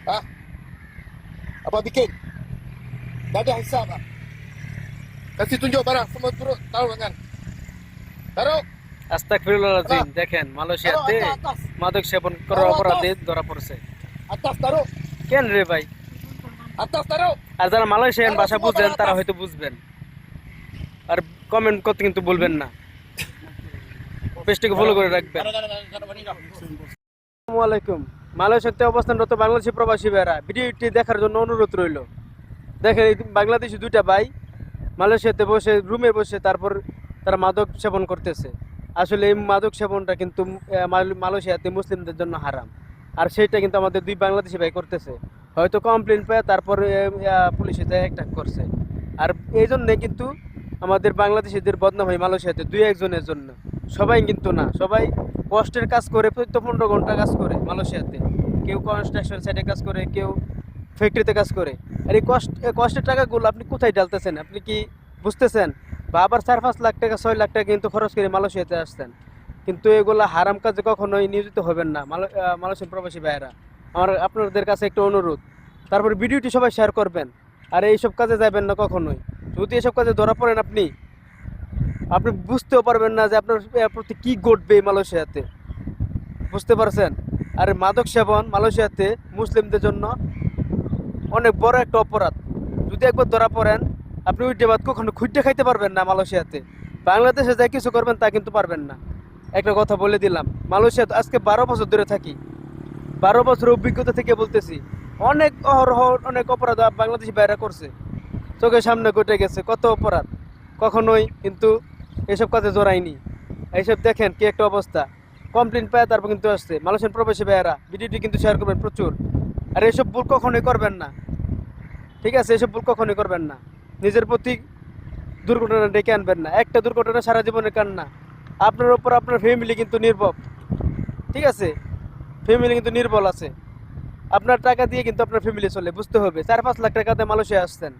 Hah? Apa bikin? Dah ada hisap tak? Kasih tunjuk barang, semua turut, taruh kan? Taruh! আস্তাগফিরুল্লাহ দেখেন মালয়েশিয়াতে Taruh atas, মাদক সেবন করার অপরাধে ধরা পড়ছে। atas taruh, কেন রে ভাই? atas taruh. আর যারা মালয়েশিয়ান তারা ভাষা semua বুঝেন pada তারা atas. হয়তো বুঝবেন। আর কমেন্ট করতে কিন্তু ভুলবেন না। পেজটাকে ফলো করে রাখবেন। আসসালামু আলাইকুম। মালয়েশিয়াতে অবস্থানরত বাংলাদেশি প্রবাসী ভাইরা ভিডিওটি দেখার জন্য অনুরোধ রইল। দেখেন এই বাংলাদেশি দুইটা ভাই মালয়েশিয়াতে বসে রুমে বসে তারপর তারা মাদক সেবন করতেছে। আসলে এই মাদক সেবনটা কিন্তু মালয়েশিয়াতে মুসলিমদের জন্য হারাম। আর সেইটা কিন্তু আমাদের দুই বাংলাদেশি ভাই করতেছে। হয়তো কমপ্লেন পেয়ে তারপর পুলিশে যায় অ্যাটাক করছে। আর এই জন্যে কিন্তু আমাদের বাংলাদেশিদের বদনাম হয় মালয়েশিয়াতে দুই একজনের জন্য, সবাই কিন্তু না। সবাই কষ্টের কাজ করে, 14-15 ঘন্টা কাজ করে মালয়েশিয়াতে। কেউ কনস্ট্রাকশন সাইটে কাজ করে, কেউ ফ্যাক্টরিতে কাজ করে। আর এই কষ্টের টাকাগুলো আপনি কোথায় ডালতেছেন? আপনি কি বুঝতেছেন? বা আবার 4-5 লাখ টাকা 6 লাখ টাকা কিন্তু খরচ করে মালয়েশিয়াতে আসছেন, কিন্তু এগুলো হারাম কাজে কখনোই নিয়োজিত হবেন না মালয়েশিয়ান প্রবাসী ভাইয়েরা। আমার আপনাদের কাছে একটা অনুরোধ, তারপরে ভিডিওটি সবাই শেয়ার করবেন। আর এইসব কাজে যাবেন না কখনোই। যদি এসব কাজে ধরা পড়েন আপনি আপনি বুঝতেও পারবেন না যে আপনার প্রতি কী ঘটবে মালয়েশিয়াতে, বুঝতে পারছেন? আর মাদক সেবন মালয়েশিয়াতে মুসলিমদের জন্য অনেক বড় একটা অপরাধ। যদি একবার ধরা পড়েন আপনি ওই ডেবাদ কখনো খুঁজতে খাইতে পারবেন না মালয়েশিয়াতে। বাংলাদেশে যা কিছু করবেন তা কিন্তু পারবেন না। একটা কথা বলে দিলাম, মালয়েশিয়াতে আজকে 12 বছর ধরে থাকি। 12 বছরের অভিজ্ঞতা থেকে বলতেছি, অনেক অহরহ অনেক অপরাধ বাংলাদেশি বাইরে করছে, চোখের সামনে ঘটে গেছে কত অপরাধ। কখনোই কিন্তু এসব কাজে জড়ায়নি। এইসব দেখেন কি একটা অবস্থা। কমপ্লেন পায় তারপর কিন্তু আসছে। মালয়েশিয়ান প্রবাসী ভাইয়েরা ভিডিওটি কিন্তু শেয়ার করবেন প্রচুর। আর এইসব ভুল কখনোই করবেন না, ঠিক আছে? এসব ভুল কখনোই করবেন না। নিজের প্রতি দুর্ঘটনা ডেকে আনবেন না। একটা দুর্ঘটনা সারা জীবনের কান্না। আপনার উপর আপনার ফ্যামিলি কিন্তু নির্ভর, ঠিক আছে? ফ্যামিলি কিন্তু নির্ভর আছে। আপনার টাকা দিয়ে কিন্তু আপনার ফ্যামিলি চলে, বুঝতে হবে। 4-5 লাখ টাকা দিয়ে মালয়েশিয়া আসছেন,